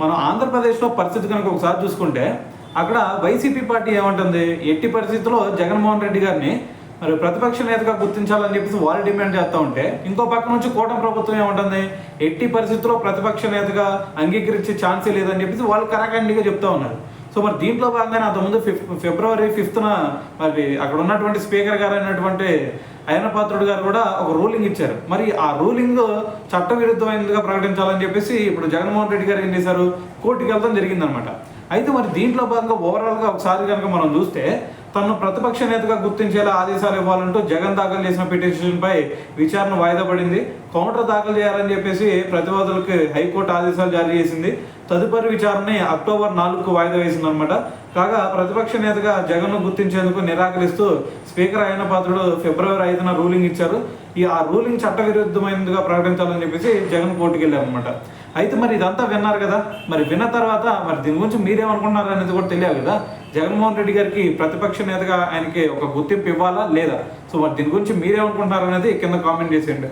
మనం ఆంధ్రప్రదేశ్లో పరిస్థితి కనుక ఒకసారి చూసుకుంటే అక్కడ వైసీపీ పార్టీ ఏమంటుంది, ఎట్టి పరిస్థితుల్లో జగన్మోహన్ రెడ్డి గారిని మరి ప్రతిపక్ష నేతగా గుర్తించాలని చెప్పేసి వాళ్ళు డిమాండ్ చేస్తూ ఉంటే, ఇంకో పక్క నుంచి కూటమి ప్రభుత్వం ఏమంటుంది, ఎట్టి పరిస్థితుల్లో ప్రతిపక్ష నేతగా అంగీకరించే ఛాన్సే లేదని చెప్పేసి వాళ్ళు కరాఖండిగా చెప్తా ఉన్నారు. సో మరి దీంట్లో భాగంగానే అంతకుముందు ఫిబ్రవరి 5న మరి అక్కడ ఉన్నటువంటి స్పీకర్ గారు అయినటువంటి అయ్యన్నపాత్రుడు గారు కూడా ఒక రూలింగ్ ఇచ్చారు. మరి ఆ రూలింగ్ చట్టవిరుద్ధమైనదిగా ప్రకటించాలని చెప్పేసి ఇప్పుడు జగన్మోహన్ రెడ్డి గారు ఏం చేశారు, కోర్టుకి వెళ్ళడం జరిగిందనమాట. అయితే మరి దీంట్లో భాగంగా ఓవరాల్గా ఒకసారి కనుక మనం చూస్తే, తను ప్రతిపక్ష నేతగా గుర్తించేలా ఆదేశాలు ఇవ్వాలంటూ జగన్ దాఖలు చేసిన పిటిషన్పై విచారణ వాయిదా పడింది. కౌంటర్ దాఖలు చేయాలని చెప్పేసి ప్రతివాదులకు హైకోర్టు ఆదేశాలు జారీ చేసింది. తదుపరి విచారణని అక్టోబర్ 4కు వాయిదా వేసిందనమాట. కాగా ప్రతిపక్ష నేతగా జగన్ను గుర్తించేందుకు నిరాకరిస్తూ స్పీకర్ అయ్యన్నపాత్రుడు ఫిబ్రవరి 5న రూలింగ్ ఇచ్చారు. ఆ రూలింగ్ చట్టవిరుద్ధమైనదిగా ప్రకటించాలని చెప్పేసి జగన్ కోర్టుకు వెళ్ళారనమాట. అయితే మరి ఇదంతా విన్నారు కదా, మరి విన్న తర్వాత మరి దీని గురించి మీరేమనుకుంటున్నారు అనేది కూడా తెలియాలి కదా. జగన్మోహన్ రెడ్డి గారికి ప్రతిపక్ష నేతగా ఆయనకి ఒక గుర్తింపు ఇవ్వాలా లేదా? సో మరి దీని గురించి మీరేమనుకుంటున్నారు అనేది కింద కామెంట్ చేసేయండి.